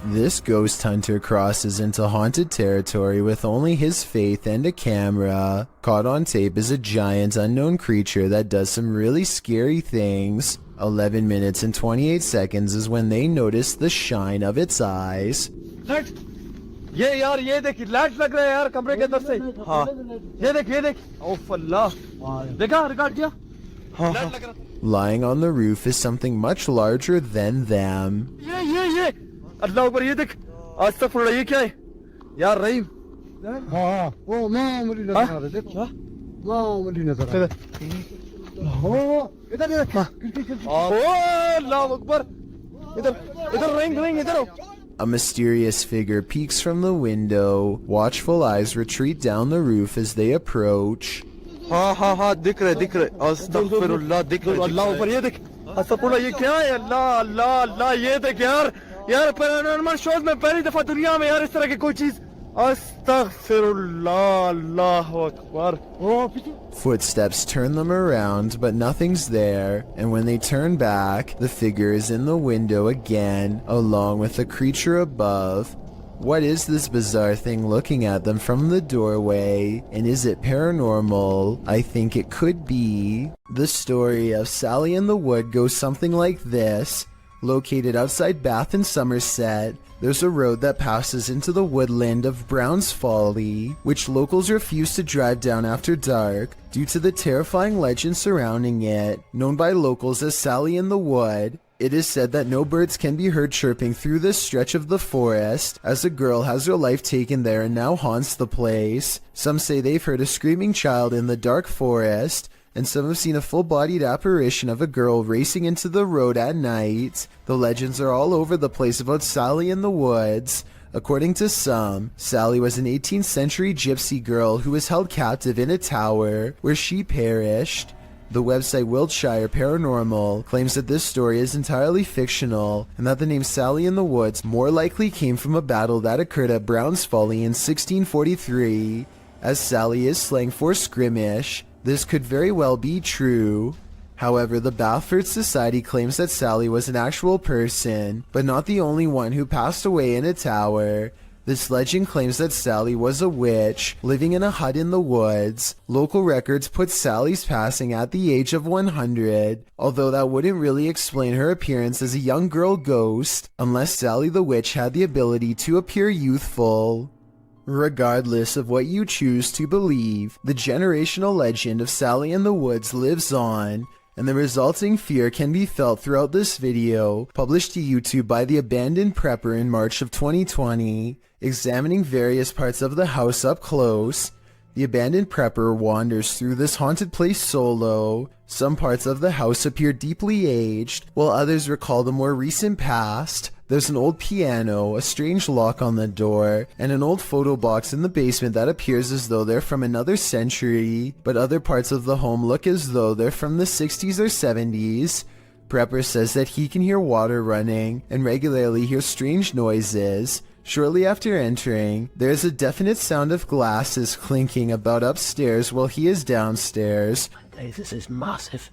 This ghost hunter crosses into haunted territory with only his faith and a camera. Caught on tape is a giant unknown creature that does some really scary things. 11 minutes and 28 seconds is when they notice the shine of its eyes. ये यार ये देख light लग रहा है यार कमरे के अंदर से हाँ ये देख ओफ अल्लाह देखा रिकॉर्ड किया लाइट लग रहा Lying on the roof is something much larger than them. ये अल्लाह अकबर ये देख अस्तगफुरुल्लाह ये क्या है यार रहीम हाँ वो मामूली नजर आ रहा है देख मामूली नजर आ रहा है हो इधर ओ अल्लाह अकबर इधर रिंग इधर A mysterious figure peeks from the window. Watchful eyes retreat down the roof as they approach. हाँ दिख रहे अस्तगफिरुल्लाह दिख रहे अल्लाह ऊपर ये देख अस्तगफिरुल्लाह ये क्या है अल्लाह ये देख यार पैरानॉर्मल शोज में पहली दफा दुनिया में यार इस तरह की कोई चीज अस्तगफिरुल्लाह अल्लाहु Akbar Footsteps turn them around, but nothing's there, and when they turn back, the figure is in the window again, along with the creature above. What is this bizarre thing looking at them from the doorway, and is it paranormal? I think it could be. The story of Sally in the Wood goes something like this. Located outside Bath in Somerset, there's a road that passes into the woodland of Brown's Folly, which locals refuse to drive down after dark due to the terrifying legend surrounding it. Known by locals as Sally in the Wood, it is said that no birds can be heard chirping through this stretch of the forest, as a girl has her life taken there and now haunts the place. Some say they've heard a screaming child in the dark forest, and some have seen a full-bodied apparition of a girl racing into the road at night. The legends are all over the place about Sally in the Woods. According to some, Sally was an 18th century gypsy girl who was held captive in a tower, where she perished. The website Wiltshire Paranormal claims that this story is entirely fictional, and that the name Sally in the Woods more likely came from a battle that occurred at Brown's Folly in 1643. As Sally is slang for skirmish, this could very well be true. However, the Bathford Society claims that Sally was an actual person, but not the only one who passed away in a tower. This legend claims that Sally was a witch, living in a hut in the woods. Local records put Sally's passing at the age of 100, although that wouldn't really explain her appearance as a young girl ghost, unless Sally the witch had the ability to appear youthful. Regardless of what you choose to believe, the generational legend of Sally in the Woods lives on, and the resulting fear can be felt throughout this video, published to YouTube by the Abandoned Prepper in March of 2020. Examining various parts of the house up close, the Abandoned Prepper wanders through this haunted place solo. Some parts of the house appear deeply aged, while others recall the more recent past. There's an old piano, a strange lock on the door, and an old photo box in the basement that appears as though they're from another century, but other parts of the home look as though they're from the 60s or 70s. Prepper says that he can hear water running and regularly hears strange noises. Shortly after entering, there's a definite sound of glasses clinking about upstairs while he is downstairs. Hey, this is massive.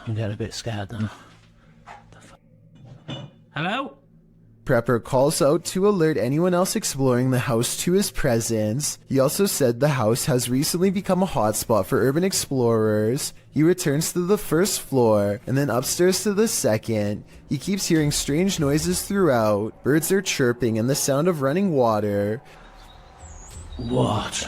I'm getting a bit scared now. Hello? Prepper calls out to alert anyone else exploring the house to his presence. He also said the house has recently become a hotspot for urban explorers. He returns to the first floor, and then upstairs to the second. He keeps hearing strange noises throughout. Birds are chirping and the sound of running water. What?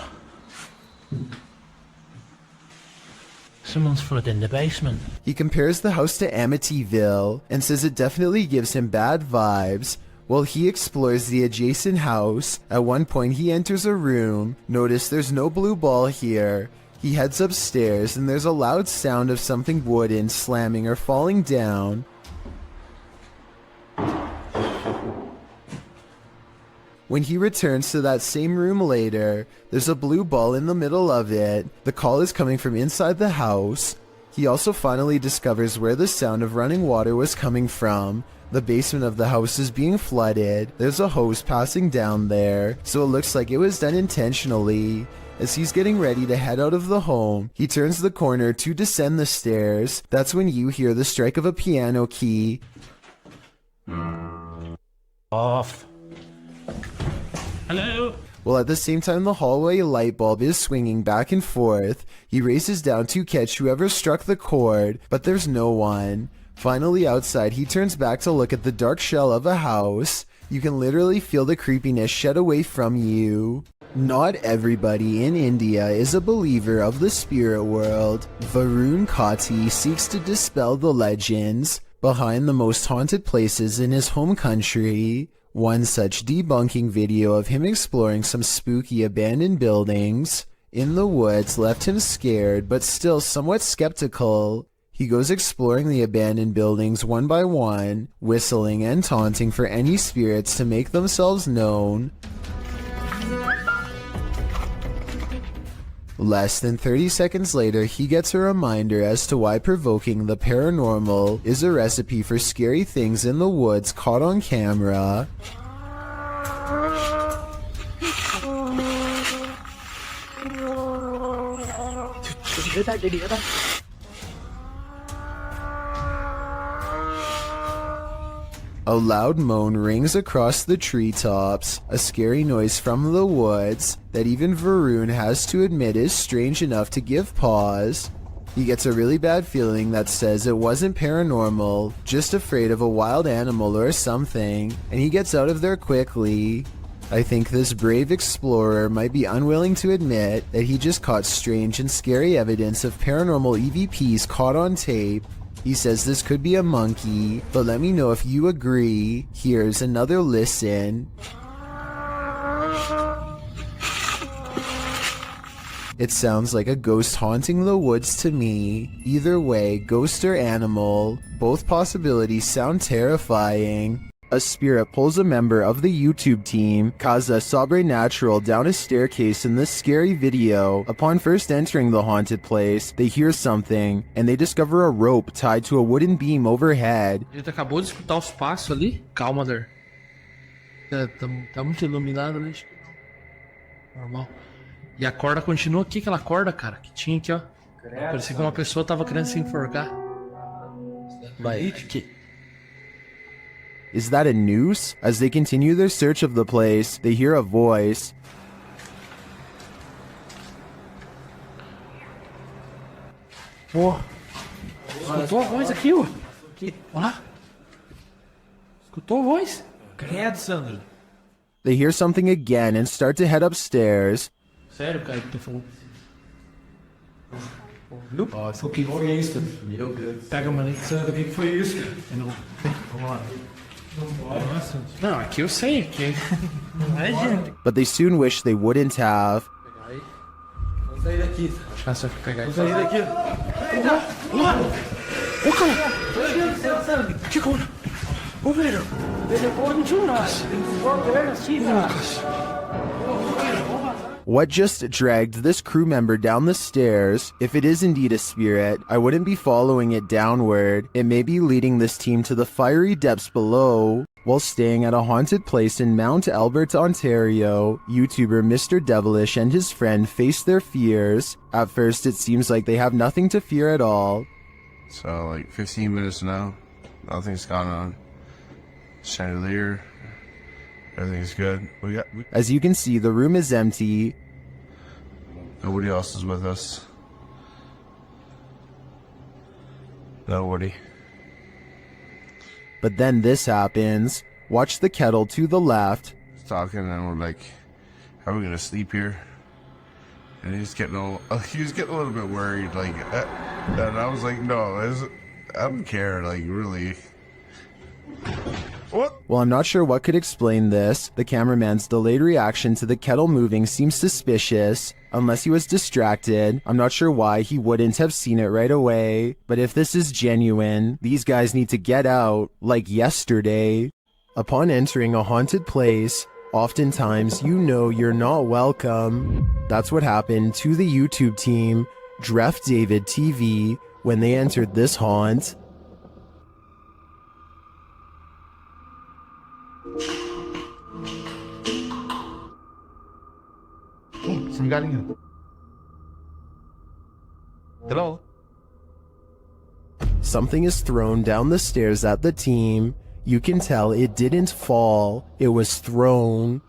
Someone's flooding the basement. He compares the house to Amityville and says it definitely gives him bad vibes. While he explores the adjacent house, at one point he enters a room. Notice there's no blue ball here. He heads upstairs and there's a loud sound of something wooden slamming or falling down. When he returns to that same room later, there's a blue ball in the middle of it. The call is coming from inside the house. He also finally discovers where the sound of running water was coming from. The basement of the house is being flooded. There's a hose passing down there, so it looks like it was done intentionally. As he's getting ready to head out of the home, he turns the corner to descend the stairs. That's when you hear the strike of a piano key. Off. Hello? While at the same time the hallway light bulb is swinging back and forth, he races down to catch whoever struck the cord, but there's no one. Finally outside, he turns back to look at the dark shell of a house. You can literally feel the creepiness shed away from you. Not everybody in India is a believer of the spirit world. Varun Kati seeks to dispel the legends behind the most haunted places in his home country. One such debunking video of him exploring some spooky abandoned buildings in the woods left him scared but still somewhat skeptical. He goes exploring the abandoned buildings one by one, whistling and taunting for any spirits to make themselves known. Less than 30 seconds later, he gets a reminder as to why provoking the paranormal is a recipe for scary things in the woods caught on camera. A loud moan rings across the treetops, a scary noise from the woods that even Varun has to admit is strange enough to give pause. He gets a really bad feeling that says it wasn't paranormal, just afraid of a wild animal or something, and he gets out of there quickly. I think this brave explorer might be unwilling to admit that he just caught strange and scary evidence of paranormal EVPs caught on tape. He says this could be a monkey, but let me know if you agree. Here's another listen. It sounds like a ghost haunting the woods to me. Either way, ghost or animal, both possibilities sound terrifying. A spirit pulls a member of the YouTube team, Kaza Sobrenatural, down a staircase in this scary video. Upon first entering the haunted place, they hear something, and they discover a rope tied to a wooden beam overhead. A gente acabou de escutar os passos ali. Calma, Der. Tá muito iluminado ali. Acho que não. Normal. E a corda continua aqui, aquela corda, cara, que tinha aqui, ó. Parecia que uma pessoa tava querendo se enforcar. Vai. Is that a noose? As they continue their search of the place, they hear a voice. Pô. Escutou a voz aqui, ó. Olha lá. Escutou a voz? Credo, Sandro. They hear something again and start to head upstairs. Sério, cara, que tu falou? O que foi isso? Meu Deus. Pega a maleta. Sandro, o que foi isso? Vamos lá. Não, aqui eu sei, aqui. Não é, gente. But they soon wish they wouldn't have. Vamos sair daqui. Deixa eu pegar aí. Vamos sair daqui. Ô, cara! Que coisa? Ô, velho! What just dragged this crew member down the stairs? If it is indeed a spirit, I wouldn't be following it downward. It may be leading this team to the fiery depths below. While staying at a haunted place in Mount Albert, Ontario, YouTuber Mr. Devilish and his friend face their fears. At first, it seems like they have nothing to fear at all. So, like 15 minutes now, nothing's gone on. Chandelier, everything's good. As you can see, the room is empty. Nobody else is with us. Nobody. But then this happens. Watch the kettle to the left. Talking, and we're like, "How are we gonna sleep here?" And he was getting a little bit worried, like, and I was like, "No, I don't care, like, really." What? Well, I'm not sure what could explain this. The cameraman's delayed reaction to the kettle moving seems suspicious. Unless he was distracted, I'm not sure why he wouldn't have seen it right away. But if this is genuine, these guys need to get out, like yesterday. Upon entering a haunted place, oftentimes you know you're not welcome. That's what happened to the YouTube team, Dref David TV, when they entered this haunt. saan galing yun? Hello? Something is thrown down the stairs at the team. You can tell it didn't fall, it was thrown.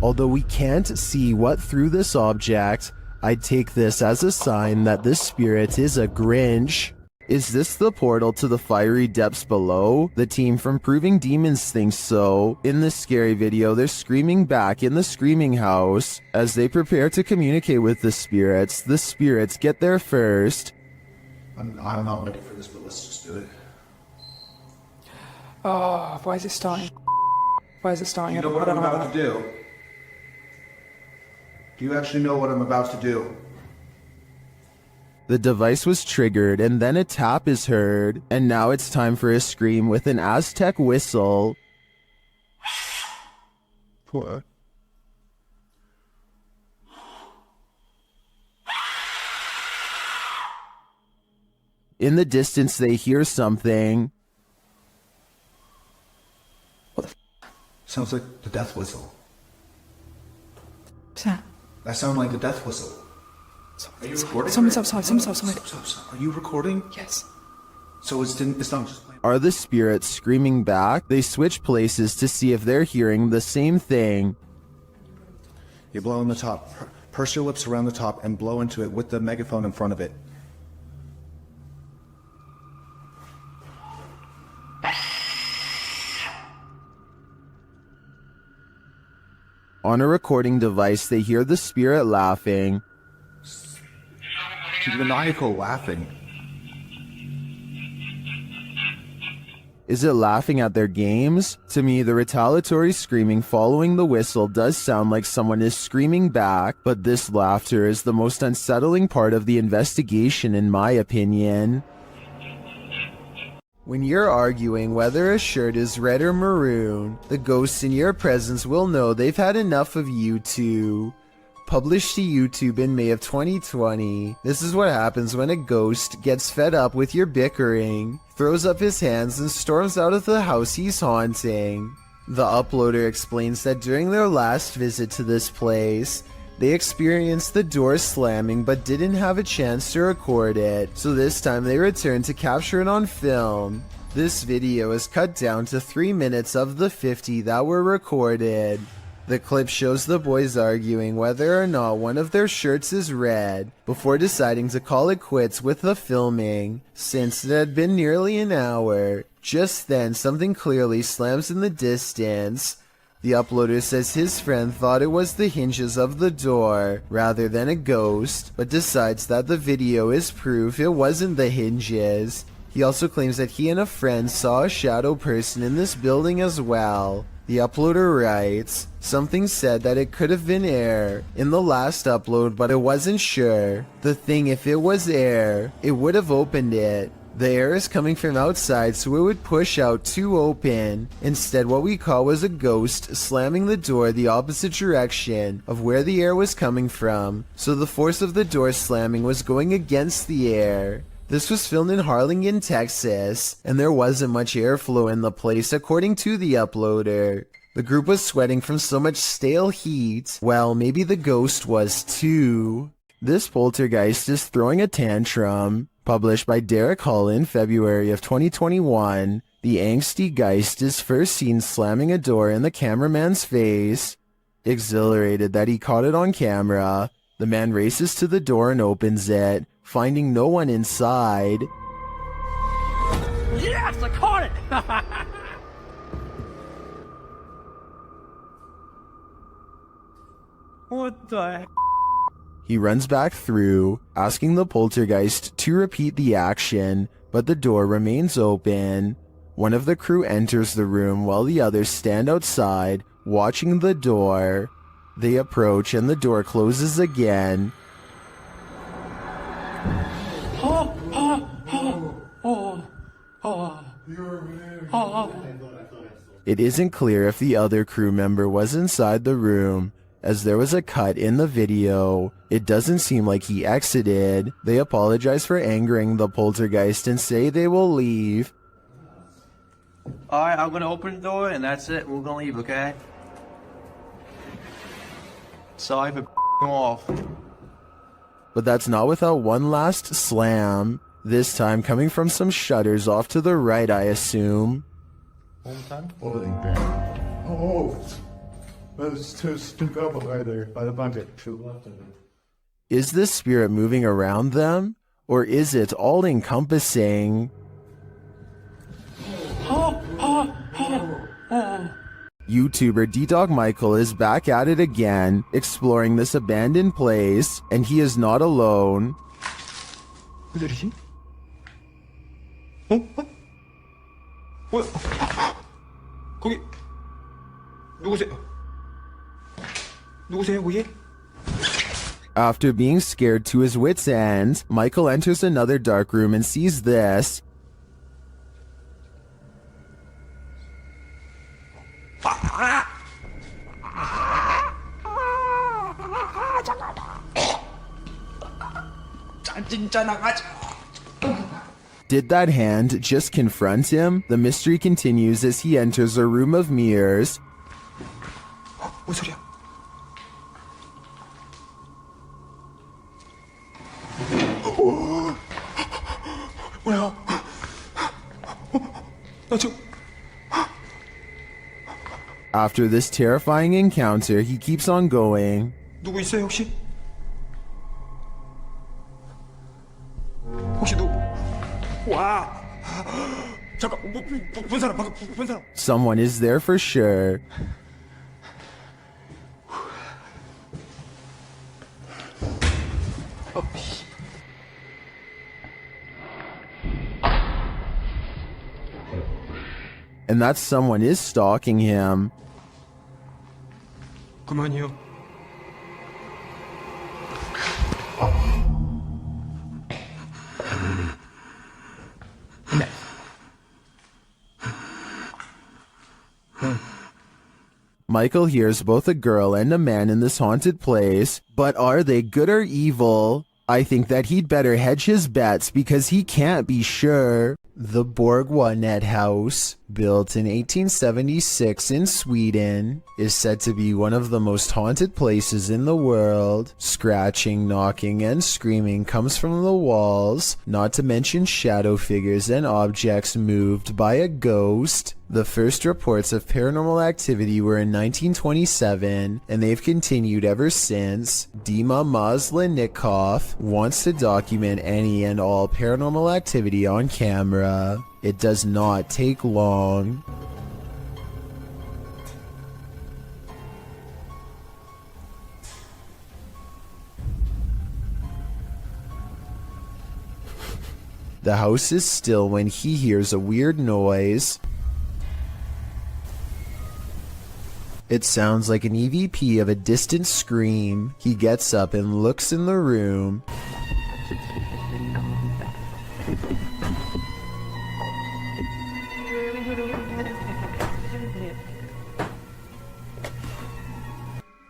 Although we can't see what threw this object, I'd take this as a sign that this spirit is a Grinch. Is this the portal to the fiery depths below? The team from Proving Demons thinks so. In this scary video, they're screaming back in the screaming house. As they prepare to communicate with the spirits get there first. I'm not ready for this, but let's just do it. Oh, why is it starting? Why is it starting? You know what I'm about to do? Do you actually know what I'm about to do? The device was triggered and then a tap is heard, and now it's time for a scream with an Aztec whistle. What? In the distance they hear something. Sounds like the death whistle. What's that? That sounded like the death whistle. Are you recording? Someone's outside, someone's outside. Stop. Are you recording? Yes. So it's not just playing. Are the spirits screaming back? They switch places to see if they're hearing the same thing. You blow in the top. Purse your lips around the top and blow into it with the megaphone in front of it. On a recording device, they hear the spirit laughing. Maniacal laughing. Is it laughing at their games? To me, the retaliatory screaming following the whistle does sound like someone is screaming back, but this laughter is the most unsettling part of the investigation in my opinion. When you're arguing whether a shirt is red or maroon, the ghosts in your presence will know they've had enough of you two. Published to YouTube in May of 2020, this is what happens when a ghost gets fed up with your bickering, throws up his hands and storms out of the house he's haunting. The uploader explains that during their last visit to this place, they experienced the door slamming but didn't have a chance to record it, so this time they returned to capture it on film. This video is cut down to 3 minutes of the 50 that were recorded. The clip shows the boys arguing whether or not one of their shirts is red, before deciding to call it quits with the filming, since it had been nearly an hour. Just then, something clearly slams in the distance. The uploader says his friend thought it was the hinges of the door, rather than a ghost, but decides that the video is proof it wasn't the hinges. He also claims that he and a friend saw a shadow person in this building as well. The uploader writes, something said that it could have been air in the last upload, but it wasn't sure. The thing, if it was air, it would have opened it. The air is coming from outside, so it would push out to open. Instead, what we call was a ghost slamming the door the opposite direction of where the air was coming from, so the force of the door slamming was going against the air. This was filmed in Harlingen, Texas, and there wasn't much airflow in the place according to the uploader. The group was sweating from so much stale heat. Well, maybe the ghost was too. This poltergeist is throwing a tantrum. Published by Derek Hull in February of 2021, the angsty geist is first seen slamming a door in the cameraman's face. Exhilarated that he caught it on camera, the man races to the door and opens it, finding no one inside. Yes, I caught it! What the heck? He runs back through, asking the poltergeist to repeat the action, but the door remains open. One of the crew enters the room while the others stand outside, watching the door. They approach and the door closes again. It isn't clear if the other crew member was inside the room, as there was a cut in the video. It doesn't seem like he exited. They apologize for angering the poltergeist and say they will leave. Alright, I'm gonna open the door and that's it. We're gonna leave, okay? Sorry for off. But that's not without one last slam, this time coming from some shutters off to the right, I assume. Oh, there's two people right there by the bucket. Is this spirit moving around them? Or is it all-encompassing? YouTuber D-Dog Michael is back at it again, exploring this abandoned place, and he is not alone. 누구들이지? 어? 뭐야? 거기 누구세요? 누구세요 거기? After being scared to his wits' end, Michael enters another dark room and sees this. Did that hand just confront him? The mystery continues as he enters a room of mirrors. 뭔 소리야? 뭐야? 나 지금 After this terrifying encounter, he keeps on going. 누구 있어요 혹시? 혹시 누구? 와! 잠깐 본 사람 방금 본 사람. Someone is there for sure. And that someone is stalking him. 그만이요. Michael hears both a girl and a man in this haunted place, but are they good or evil? I think that he'd better hedge his bets because he can't be sure. The Borguet house, built in 1876 in Sweden, is said to be one of the most haunted places in the world. Scratching, knocking, and screaming comes from the walls, not to mention shadow figures and objects moved by a ghost. The first reports of paranormal activity were in 1927, and they've continued ever since. Dima Maslenikov wants to document any and all paranormal activity on camera. It does not take long. The house is still when he hears a weird noise. It sounds like an EVP of a distant scream. He gets up and looks in the room.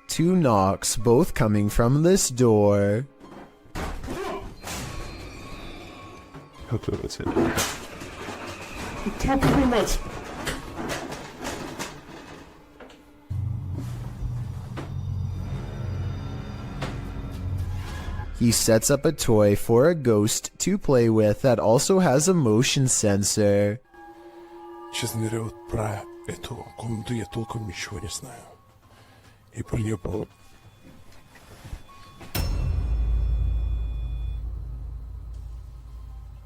Two knocks, both coming from this door. He sets up a toy for a ghost to play with that also has a motion sensor. Честно говоря, вот про эту комнату я толком ничего не знаю. И про нее было...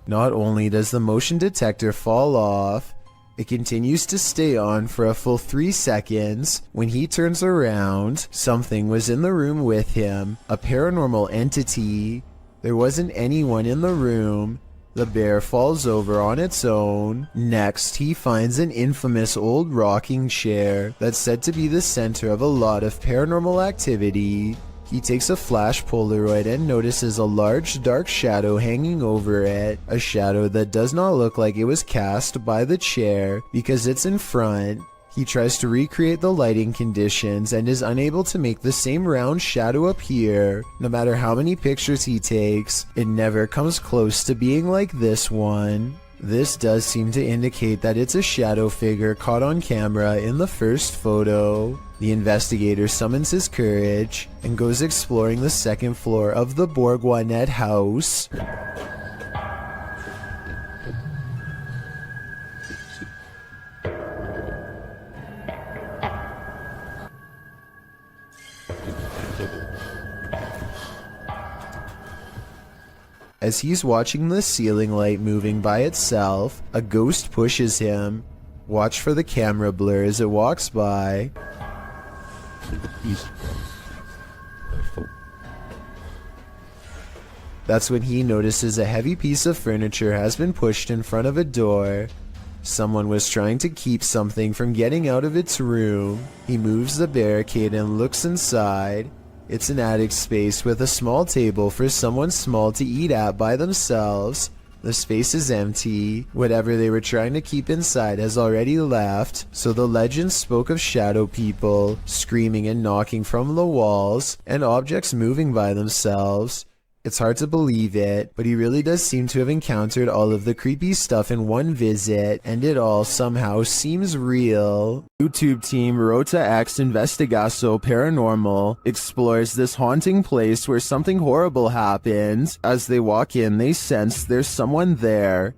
Not only does the motion detector fall off, it continues to stay on for a full 3 seconds. When he turns around, something was in the room with him, a paranormal entity. There wasn't anyone in the room. The bear falls over on its own. Next, he finds an infamous old rocking chair that's said to be the center of a lot of paranormal activity. He takes a flash Polaroid and notices a large dark shadow hanging over it, a shadow that does not look like it was cast by the chair because it's in front. He tries to recreate the lighting conditions and is unable to make the same round shadow appear. No matter how many pictures he takes, it never comes close to being like this one. This does seem to indicate that it's a shadow figure caught on camera in the first photo. The investigator summons his courage and goes exploring the second floor of the Borguet house. As he's watching the ceiling light moving by itself, a ghost pushes him. Watch for the camera blur as it walks by. That's when he notices a heavy piece of furniture has been pushed in front of a door. Someone was trying to keep something from getting out of its room. He moves the barricade and looks inside. It's an attic space with a small table for someone small to eat at by themselves. The space is empty. Whatever they were trying to keep inside has already left, so the legend spoke of shadow people screaming and knocking from the walls and objects moving by themselves. It's hard to believe it, but he really does seem to have encountered all of the creepy stuff in one visit, and it all somehow seems real. YouTube team Rota X Investigaso Paranormal explores this haunting place where something horrible happens. As they walk in, they sense there's someone there.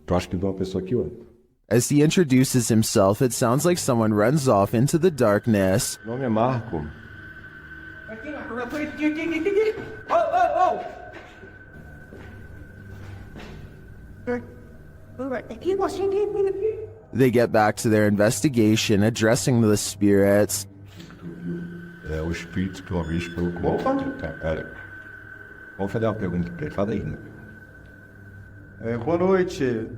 Tu acha que tem uma pessoa aqui, ué? As he introduces himself, it sounds like someone runs off into the darkness. Meu nome é Marco. They get back to their investigation, addressing the spirits. É o espírito que uma vez falou com... Opa, cara. Vamos fazer uma pergunta pra ele. Fala aí, né? Boa noite.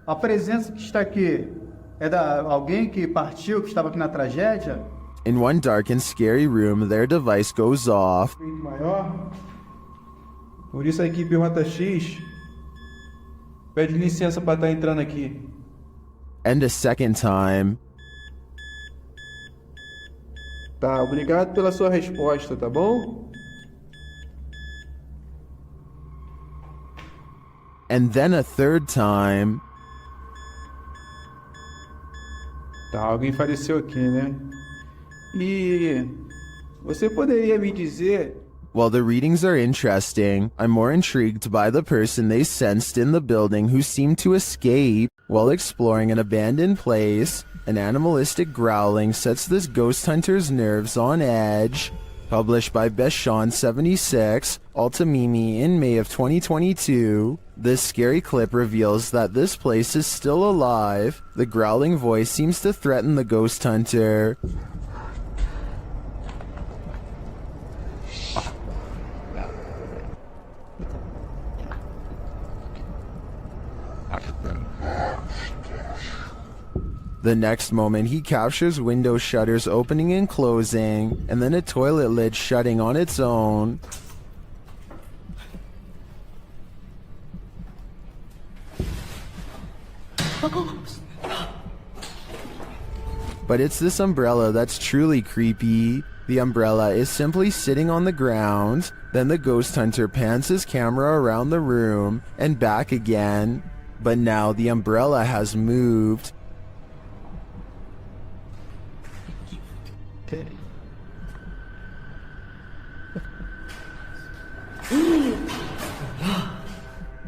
A presença que está aqui é da alguém que partiu, que estava aqui na tragédia? In one dark and scary room, their device goes off. Maior. Por isso a equipe Rota X pede licença para estar entrando aqui. And a second time. Tá, obrigado pela sua resposta, tá bom? And then a third time. Tá, alguém faleceu aqui, né? E você poderia me dizer... While the readings are interesting, I'm more intrigued by the person they sensed in the building who seemed to escape. While exploring an abandoned place, an animalistic growling sets this ghost hunter's nerves on edge. Published by Beshon76, Altamimi in May of 2022, this scary clip reveals that this place is still alive. The growling voice seems to threaten the ghost hunter. The next moment, he captures window shutters opening and closing, and then a toilet lid shutting on its own. But it's this umbrella that's truly creepy. The umbrella is simply sitting on the ground, then the ghost hunter pans his camera around the room and back again. But now the umbrella has moved.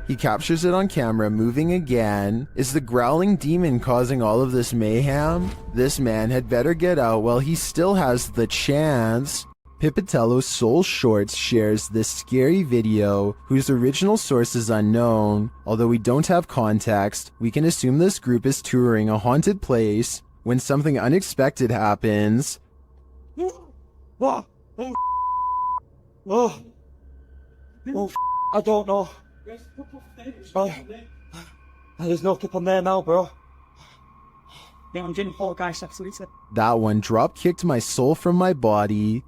He captures it on camera moving again. Is the growling demon causing all of this mayhem? This man had better get out while he still has the chance. Pipitello Soul Shorts shares this scary video, whose original source is unknown. Although we don't have context, we can assume this group is touring a haunted place when something unexpected happens. I don't know. There's no clip on there now, bro. Yeah, I'm doing Poltergeist absolutely. That one drop kicked my soul from my body.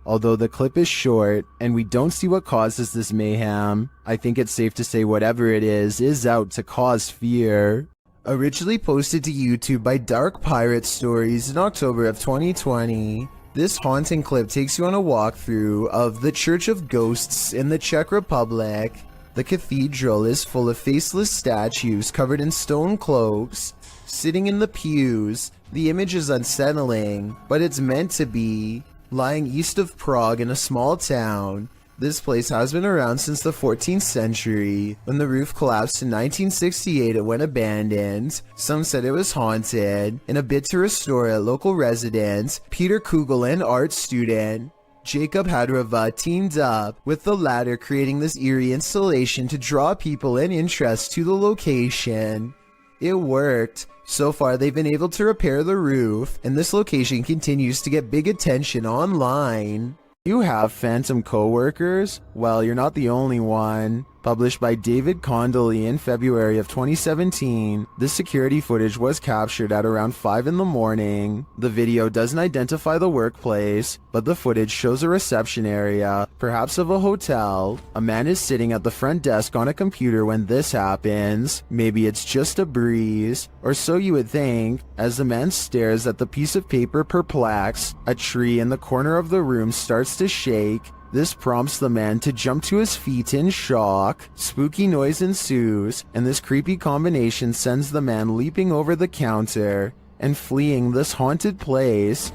Although the clip is short and we don't see what causes this mayhem, I think it's safe to say whatever it is out to cause fear. Originally posted to YouTube by Dark Pirate Stories in October of 2020, this haunting clip takes you on a walkthrough of the Church of Ghosts in the Czech Republic. The cathedral is full of faceless statues covered in stone cloaks, sitting in the pews. The image is unsettling, but it's meant to be. Lying east of Prague in a small town, this place has been around since the 14th century. When the roof collapsed in 1968, it went abandoned. Some said it was haunted. In a bid to restore it, local resident Peter Kugel and art student Jacob Hadrava teamed up with the latter, creating this eerie installation to draw people and interest to the location. It worked. So far, they've been able to repair the roof, and this location continues to get big attention online. You have phantom co-workers? Well, you're not the only one. Published by David Condolly in February of 2017, this security footage was captured at around 5 in the morning. The video doesn't identify the workplace, but the footage shows a reception area, perhaps of a hotel. A man is sitting at the front desk on a computer when this happens. Maybe it's just a breeze, or so you would think. As the man stares at the piece of paper perplexed, a tree in the corner of the room starts to shake. This prompts the man to jump to his feet in shock. Spooky noise ensues, and this creepy combination sends the man leaping over the counter and fleeing this haunted place.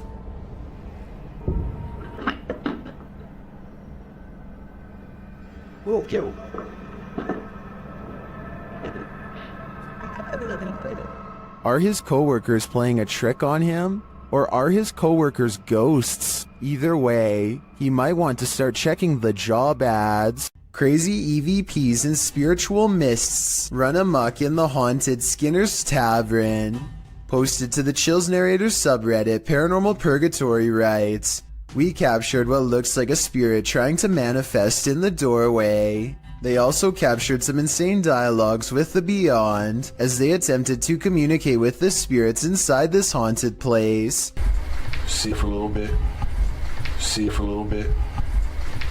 Are his co-workers playing a trick on him? Or are his co-workers ghosts? Either way, he might want to start checking the job ads. Crazy EVPs and spiritual mists run amok in the haunted Skinner's Tavern. Posted to the Chills Narrator subreddit, Paranormal Purgatory writes, "We captured what looks like a spirit trying to manifest in the doorway." They also captured some insane dialogues with the Beyond as they attempted to communicate with the spirits inside this haunted place. See it for a little bit. See it for a little bit.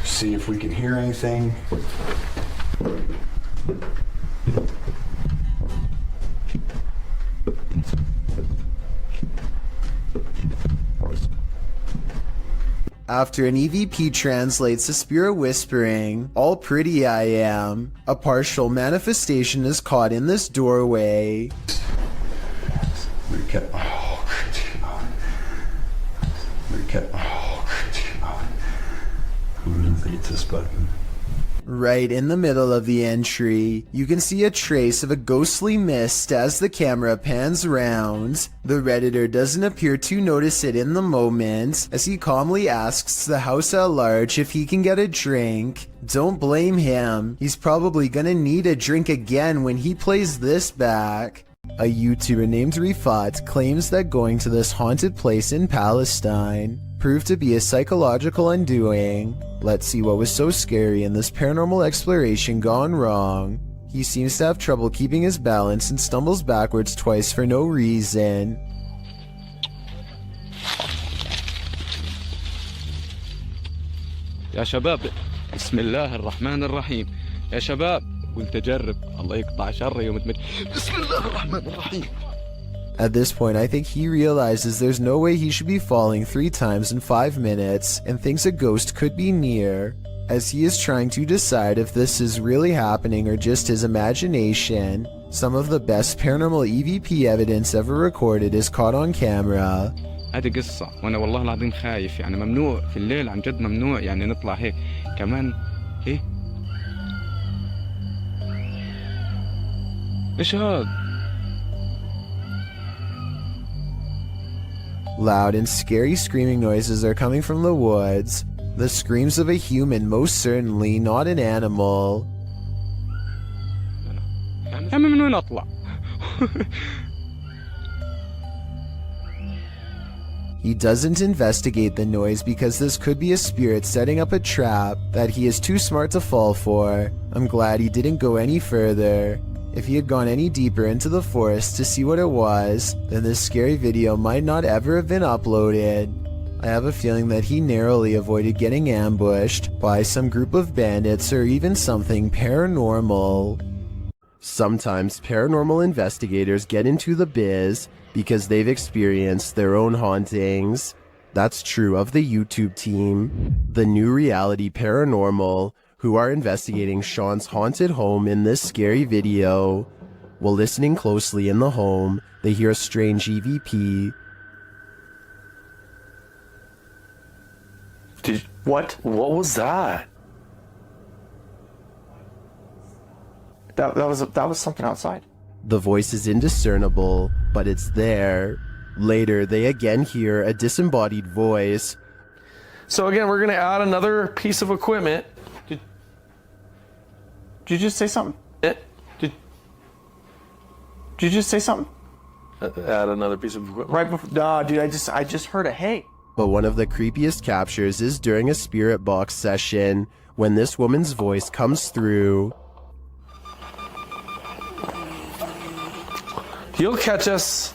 See if we can hear anything. After an EVP translates to spirit whispering, "All pretty I am," a partial manifestation is caught in this doorway. Recap. Oh, recap. Oh, who didn't hit this button? Right in the middle of the entry, you can see a trace of a ghostly mist as the camera pans round. The Redditor doesn't appear to notice it in the moment, as he calmly asks the house at large if he can get a drink. Don't blame him, he's probably gonna need a drink again when he plays this back. A YouTuber named Rifat claims that going to this haunted place in Palestine proved to be a psychological undoing. Let's see what was so scary in this paranormal exploration gone wrong. He seems to have trouble keeping his balance and stumbles backwards twice for no reason. يا شباب بسم الله الرحمن الرحيم يا شباب وانت جرب الله يقطع شر يوم بسم الله الرحمن الرحيم. At this point, I think he realizes there's no way he should be falling 3 times in 5 minutes and thinks a ghost could be near, as he is trying to decide if this is really happening or just his imagination. Some of the best paranormal EVP evidence ever recorded is caught on camera. هذه قصة وانا والله العظيم خايف يعني ممنوع في الليل عن جد ممنوع يعني نطلع هيك كمان ايه ايش هاد. Loud and scary screaming noises are coming from the woods. The screams of a human, most certainly not an animal. من وين اطلع. He doesn't investigate the noise because this could be a spirit setting up a trap that he is too smart to fall for. I'm glad he didn't go any further. If he had gone any deeper into the forest to see what it was, then this scary video might not ever have been uploaded. I have a feeling that he narrowly avoided getting ambushed by some group of bandits or even something paranormal. Sometimes paranormal investigators get into the biz because they've experienced their own hauntings. That's true of the YouTube team, The New Reality Paranormal, who are investigating Sean's haunted home in this scary video. While listening closely in the home, they hear a strange EVP. What was that? That was something outside. The voice is indiscernible, but it's there. Later, they again hear a disembodied voice. So again, we're gonna add another piece of equipment. Did you just say something? Did you just say something? Add another piece of equipment. Right before, no, dude, I just heard a hey. But one of the creepiest captures is during a spirit box session, when this woman's voice comes through. You'll catch us.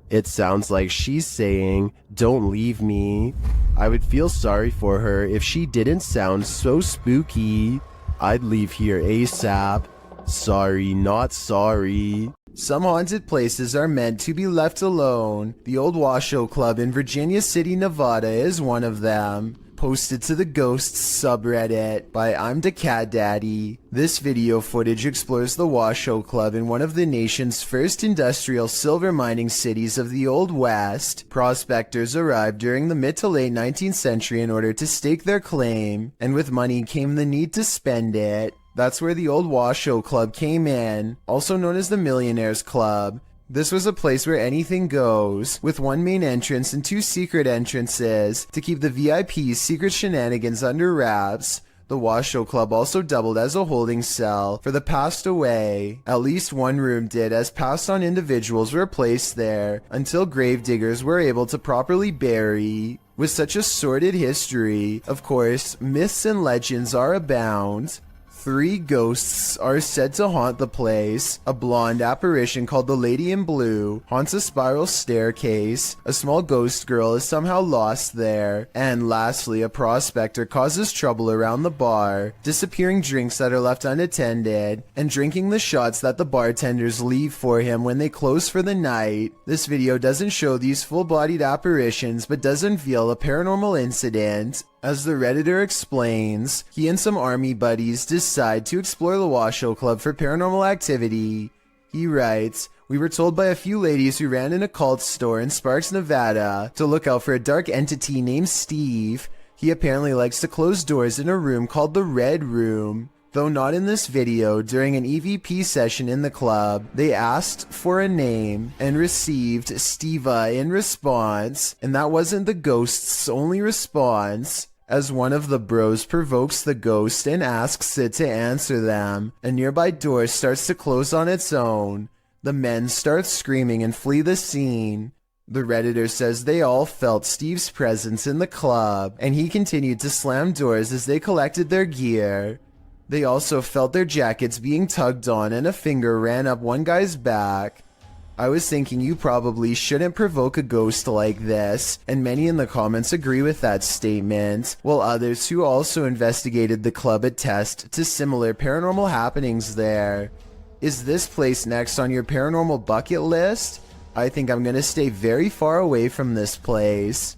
It sounds like she's saying, "Don't leave me." I would feel sorry for her if she didn't sound so spooky. I'd leave here ASAP. Sorry, not sorry. Some haunted places are meant to be left alone. The old Washoe Club in Virginia City, Nevada is one of them. Posted to the Ghosts subreddit by I'm the Cat Daddy. This video footage explores the Washoe Club in one of the nation's first industrial silver mining cities of the Old West. Prospectors arrived during the mid to late 19th century in order to stake their claim, and with money came the need to spend it. That's where the old Washoe Club came in, also known as the Millionaires Club. This was a place where anything goes, with one main entrance and two secret entrances to keep the VIP's secret shenanigans under wraps. The Washoe Club also doubled as a holding cell for the passed away. At least one room did, as passed on individuals were placed there until gravediggers were able to properly bury. With such a sordid history, of course, myths and legends are abound. 3 ghosts are said to haunt the place. A blonde apparition called the Lady in Blue haunts a spiral staircase. A small ghost girl is somehow lost there. And lastly, a prospector causes trouble around the bar, disappearing drinks that are left unattended, and drinking the shots that the bartenders leave for him when they close for the night. This video doesn't show these full-bodied apparitions, but does unveil a paranormal incident. As the Redditor explains, he and some army buddies decide to explore the Washoe Club for paranormal activity. He writes, "We were told by a few ladies who ran an occult store in Sparks, Nevada, to look out for a dark entity named Steve. He apparently likes to close doors in a room called the Red Room." Though not in this video, during an EVP session in the club, they asked for a name and received Steva in response, and that wasn't the ghost's only response. As one of the bros provokes the ghost and asks it to answer them, a nearby door starts to close on its own. The men start screaming and flee the scene. The Redditor says they all felt Steve's presence in the club, and he continued to slam doors as they collected their gear. They also felt their jackets being tugged on, and a finger ran up one guy's back. I was thinking you probably shouldn't provoke a ghost like this, and many in the comments agree with that statement, while others who also investigated the club attest to similar paranormal happenings there. Is this place next on your paranormal bucket list? I think I'm gonna stay very far away from this place.